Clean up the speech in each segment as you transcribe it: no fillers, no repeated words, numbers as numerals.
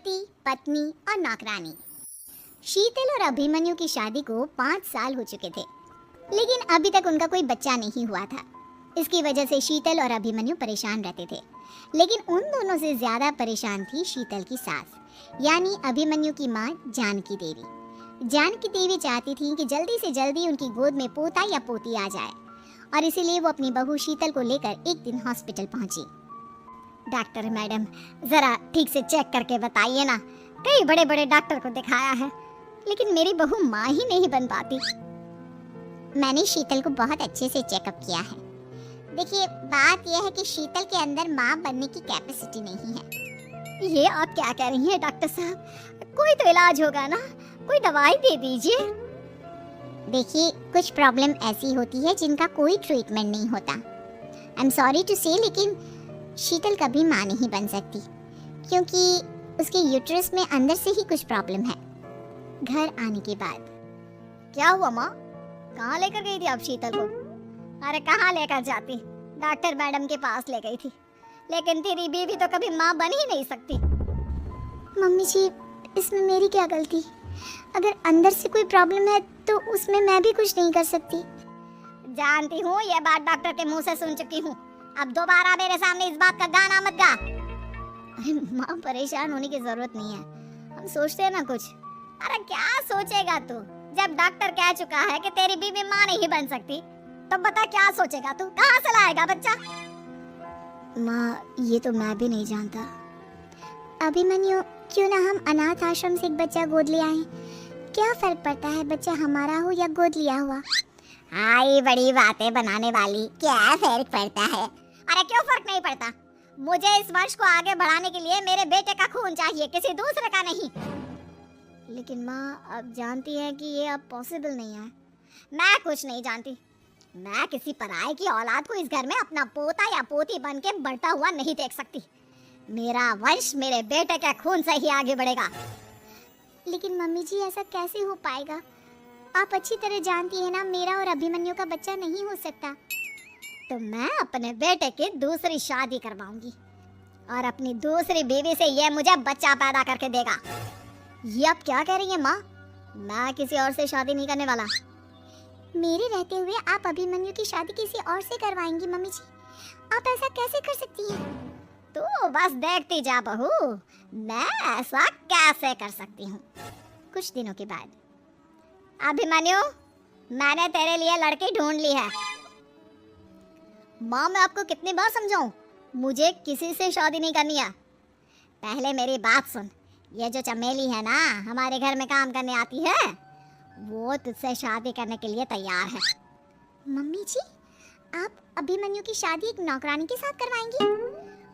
पति, पत्नी और नौकरानी। शीतल और अभिमन्यु की शादी को 5 साल हो चुके थे, लेकिन अभी तक उनका कोई बच्चा नहीं हुआ था। इसकी वजह से शीतल और अभिमन्यु परेशान रहते थे, लेकिन उन दोनों से ज्यादा परेशान थी शीतल की सास, यानी अभिमन्यु की माँ जानकी देवी। जानकी देवी चाहती थी कि जल्दी से जल्दी उनकी गोद में पोता या पोती आ जाए, और इसीलिए वो अपनी बहू शीतल को लेकर एक दिन हॉस्पिटल पहुंची। डॉक्टर मैडम, जरा ठीक से चेक करके बताइए ना, कई बड़े बड़े डॉक्टर को दिखाया है, लेकिन मेरी बहू माँ ही नहीं बन पाती। मैंने शीतल को बहुत अच्छे से चेकअप किया है। देखिए, बात यह है कि शीतल के अंदर माँ बनने की कैपेसिटी नहीं है। ये आप क्या कह रही हैं डॉक्टर साहब? कोई तो इलाज होगा ना, कोई दवाई दे दीजिए। देखिए, कुछ प्रॉब्लम ऐसी होती है जिनका कोई ट्रीटमेंट नहीं होता। आई एम सॉरी टू से, लेकिन शीतल कभी माँ नहीं बन सकती, क्योंकि उसके यूट्रस में अंदर से ही कुछ प्रॉब्लम है। घर आने के बाद क्या हुआ माँ? कहाँ लेकर गई थी आप शीतल को? अरे कहाँ लेकर जाती, डॉक्टर मैडम के पास ले गई थी, लेकिन तेरी बीवी तो कभी माँ बन ही नहीं सकती। मम्मी जी, इसमें मेरी क्या गलती? अगर अंदर से कोई प्रॉब्लम है तो उसमें मैं भी कुछ नहीं कर सकती। जानती हूँ, ये बात डॉक्टर के मुंह से सुन चुकी हूँ। अब दोबारा मेरे सामने इस बात का गाना मत गा। अरे माँ, परेशान होने की जरूरत नहीं है, हम सोचते हैं ना कुछ। अरे क्या सोचेगा तू? जब डॉक्टर कह चुका है कि तेरी बीवी माँ नहीं बन सकती, तो बता क्या सोचेगा तू? कहाँ से लाएगा बच्चा? माँ, ये तो मैं भी नहीं जानता। अभिमन्यु, क्यों ना हम अनाथ आश्रम से एक बच्चा गोद ले आएं? क्या फर्क पड़ता है बच्चा हमारा हो या गोद लिया हुआ? आई बड़ी बातें बनाने वाली, क्या फर्क पड़ता है? अरे क्यों फर्क नहीं पड़ता? मुझे इस वंश को आगे बढ़ाने के लिए मेरे बेटे का खून चाहिए, किसी दूसरे का नहीं। लेकिन माँ, आप जानती हैं कि ये अब पॉसिबल नहीं है। मैं कुछ नहीं जानती। मैं किसी पराये की औलाद को इस घर में अपना पोता या पोती बन के बढ़ता हुआ नहीं देख सकती। मेरा वंश मेरे बेटे के खून से ही आगे बढ़ेगा। लेकिन मम्मी जी, ऐसा कैसे हो पाएगा? आप अच्छी तरह जानती हैं ना, मेरा और अभिमन्यु का बच्चा नहीं हो सकता। तो मैं अपने बेटे की दूसरी शादी करवाऊंगी, और अपनी दूसरी बीवी से ये मुझे बच्चा पैदा करके देगा। ये आप क्या कह रही हैं माँ? मैं किसी और से शादी नहीं करने वाला। मेरे रहते हुए आप अभिमन्यु की शादी किसी और से करवाएंगी मम्मी जी? आप ऐसा कैसे कर सकती हैं? तो बस देखती जा बहू, मैं ऐसा कैसे कर सकती हूँ। कुछ दिनों के बाद, अभिमन्यु, मैंने तेरे लिए लड़की ढूंढ ली है। माँ, मैं आपको कितनी बार समझाऊं, मुझे किसी से शादी नहीं करनी है। पहले मेरी बात सुन। ये जो चमेली है ना, हमारे घर में काम करने आती है, वो तुझसे शादी करने के लिए तैयार है। मम्मी जी, आप अभिमन्यु की शादी एक नौकरानी के साथ करवाएंगी?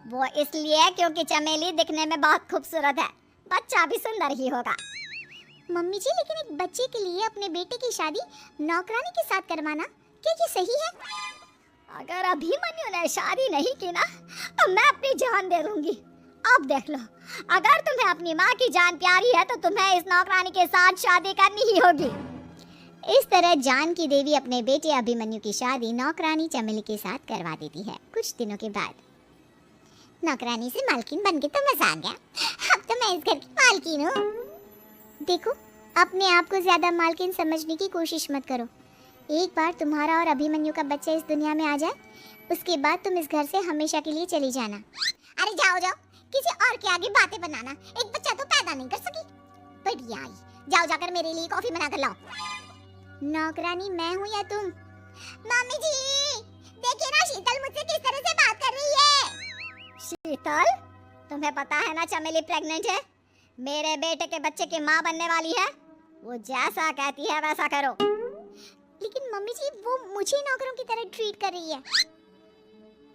वो इसलिए क्योंकि चमेली दिखने में बहुत खूबसूरत है, बच्चा भी सुंदर ही होगा। मम्मी जी, लेकिन एक बच्चे के लिए अपने बेटे की शादी नौकरानी के साथ करवाना, क्या ये सही है? अगर अभिमन्यु ने शादी नहीं की ना, तो मैं अपनी जान दे दूंगी। अब देख लो, अगर तुम्हें अपनी माँ की जान प्यारी है तो तुम्हें इस नौकरानी के साथ शादी करनी ही होगी। इस तरह जानकी देवी अपने बेटे अभिमन्यु की शादी नौकरानी चमेली के साथ करवा देती है। कुछ दिनों के बाद, नौकरानी से मालकिन बन के तो मजा आ गया, अब तो मैं इस घर की मालकिन हूँ। देखो, अपने आप को ज्यादा मालकिन समझने की कोशिश मत करो। एक बार तुम्हारा और अभिमन्यु का बच्चा इस दुनिया में आ जाए, उसके बाद तुम इस घर से हमेशा के लिए चली जाना। अरे जाओ जाओ, किसी और के आगे बातें बनाना, एक बच्चा तो पैदा नहीं कर सकी। बढ़िया आई, जाओ जाकर मेरे लिए कॉफी बना कर लाओ। नौकरानी मैं हूँ या तुम? मम्मी जी, देखिए ना, शीतल मुझसे किस तरह से बात कर रही है। शीतल, तुम्हें पता है ना चमेली प्रेग्नेंट है, मेरे बेटे के बच्चे की माँ बनने वाली है। वो जैसा कहती है वैसा करो। लेकिन मम्मी जी, वो मुझे नौकरों की तरह ट्रीट कर रही है।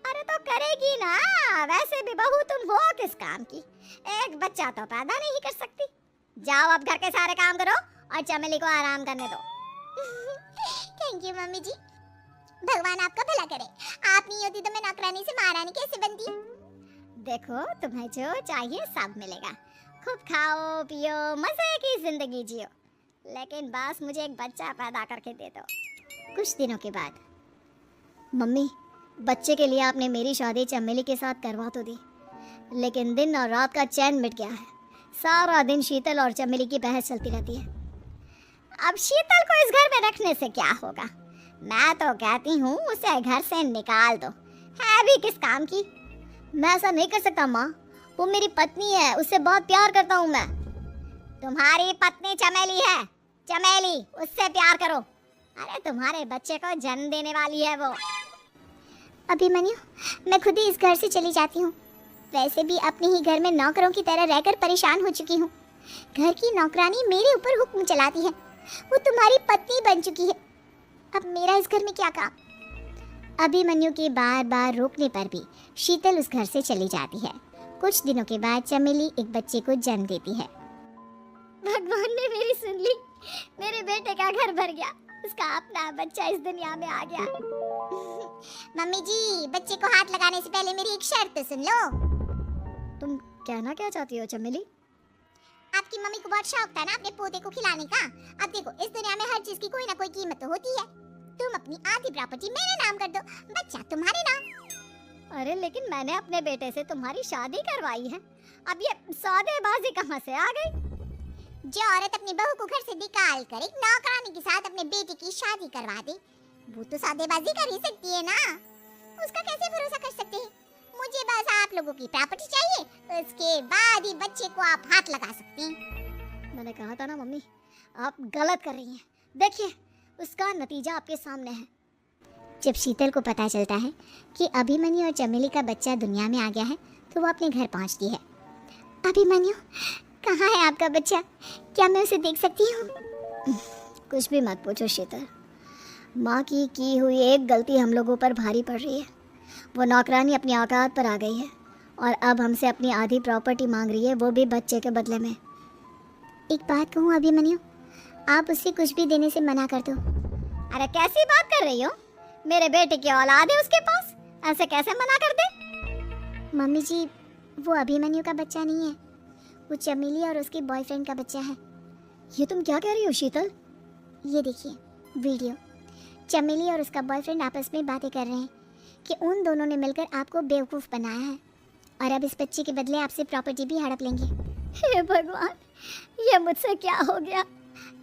अरे तो करेगी ना, वैसे भी बहू तुम हो किस काम की, एक बच्चा तो पैदा नहीं कर सकती। जाओ अब घर के सारे काम करो और चमेली को आराम करने दो। थैंक यू मम्मी जी, भगवान आपका भला करे। आप नहीं होती तो मैं नौकरानी से महारानी कैसे बनती? देखो, तुम्हें जो चाहिए सब मिलेगा, खूब खाओ पियो, मजे की जिंदगी जियो, लेकिन बस मुझे एक बच्चा पैदा करके दे दो। कुछ दिनों के बाद, मम्मी, बच्चे के लिए आपने मेरी शादी चमेली के साथ करवा तो दी, लेकिन दिन और रात का चैन मिट गया है। सारा दिन शीतल और चमेली की बहस चलती रहती है। अब शीतल को इस घर में रखने से क्या होगा? मैं तो कहती हूँ उसे घर से निकाल दो, है भी किस काम की। मैं ऐसा नहीं कर सकता माँ, वो मेरी पत्नी है, उससे बहुत प्यार करता हूँ मैं। तुम्हारी पत्नी चमेली है, चमेली, उससे प्यार करो। अरे तुम्हारे बच्चे को जन्म देने वाली है वो। अभिमन्यु, मैं खुद ही इस घर से चली जाती हूँ। वैसे भी अपने ही घर में नौकरों की तरह रहकर परेशान हो चुकी हूँ। घर की नौकरानी मेरे ऊपर हुक्म चलाती है, वो तुम्हारी पत्नी बन चुकी है। अब मेरा इस घर में क्या काम? अभिमन्यु के बार बार रोकने पर भी शीतल उस घर से चली जाती है। कुछ दिनों के बाद चमेली एक बच्चे को जन्म देती है। भगवान ने मेरी सुन ली, मेरे बेटे का घर भर गया, उसका अपना बच्चा इस दुनिया में आ गया। मम्मी जी, बच्चे को हाथ लगाने से पहले मेरी एक शर्त तो सुन लो। तुम कहना क्या चाहती हो चमेली? आपकी मम्मी को बहुत शौक था ना अपने पोते को खिलाने का। अब देखो, इस दुनिया में हर चीज की कोई ना कोई कीमत तो होती है। तुम अपनी आधी प्रॉपर्टी मेरे नाम कर दो, बच्चा तुम्हारे नाम। अरे लेकिन मैंने अपने बेटे से तुम्हारी शादी करवाई है, अब ये सौदेबाजी कहाँ से आ गई? जो औरत अपनी बहू को घर से निकाल कर एक नौकरानी के साथ अपने बेटे की शादी करवा दे, वो तो सौदेबाजी कर ही सकती है ना। उसका कैसे भरोसा कर सकते हैं? मुझे बस आप लोगों की प्रॉपर्टी चाहिए, उसके बाद ही बच्चे को आप हाथ लगा सकते हैं। मैंने कहा था ना मम्मी, आप गलत कर रही हैं। देखिए, उसका नतीजा आपके सामने है। जब शीतल को पता चलता है कि अभिमन्यु और चमेली का बच्चा दुनिया में आ गया है, तो वो अपने घर पहुंचती है। अभिमन्यु, कहाँ है आपका बच्चा? क्या मैं उसे देख सकती हूँ? कुछ भी मत पूछो शीतल, माँ की हुई एक गलती हम लोगों पर भारी पड़ रही है। वो नौकरानी अपनी औकात पर आ गई है और अब हमसे अपनी आधी प्रॉपर्टी मांग रही है, वो भी बच्चे के बदले में। एक बात कहूँ अभिमन्यु, आप उससे कुछ भी देने से मना कर दो। अरे कैसी बात कर रही हो? मेरे बेटे की औलाद है उसके पास, ऐसे कैसे मना कर दे? मम्मी जी, वो अभिमन्यु का बच्चा नहीं है, वो चमेली और उसके बॉयफ्रेंड का बच्चा है। ये तुम क्या कह रही हो शीतल? ये देखिए वीडियो, चमेली और उसका बॉयफ्रेंड आपस में बातें कर रहे हैं कि उन दोनों ने मिलकर आपको बेवकूफ़ बनाया है और अब इस बच्चे के बदले आपसे प्रॉपर्टी भी हड़प लेंगे। हे भगवान, ये मुझसे क्या हो गया?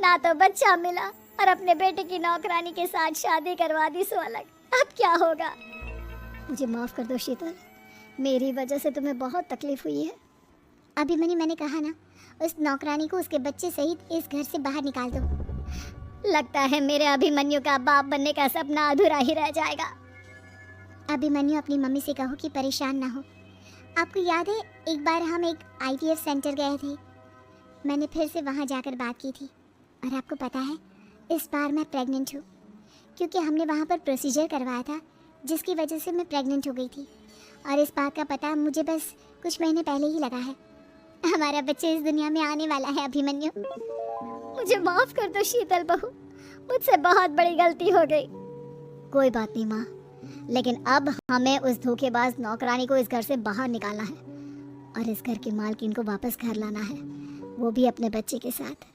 ना तो बच्चा मिला और अपने बेटे की नौकरानी के साथ शादी करवा दी, सो अलग। अब क्या होगा? मुझे माफ़ कर दो शीतल, मेरी वजह से तुम्हें बहुत तकलीफ हुई है। अभिमन्यु, मैंने कहा ना, उस नौकरानी को उसके बच्चे सहित इस घर से बाहर निकाल दो। लगता है मेरे अभिमन्यु का बाप बनने का सपना अधूरा ही रह जाएगा। अभिमन्यु, अपनी मम्मी से कहो कि परेशान ना हो। आपको याद है एक बार हम एक IVF सेंटर गए थे, मैंने फिर से वहाँ जाकर बात की थी और आपको पता है इस बार मैं प्रेग्नेंट हूँ, क्योंकि हमने वहाँ पर प्रोसीजर करवाया था जिसकी वजह से मैं प्रेग्नेंट हो गई थी और इस बात का पता मुझे बस कुछ महीने पहले ही लगा है। हमारा बच्चा इस दुनिया में आने वाला है अभिमन्यु। मुझे माफ़ कर दो शीतल बहू, मुझसे बहुत बड़ी गलती हो गई। कोई बात नहीं माँ, लेकिन अब हमें उस धोखेबाज नौकरानी को इस घर से बाहर निकालना है और इस घर की मालकिन को वापस घर लाना है, वो भी अपने बच्चे के साथ।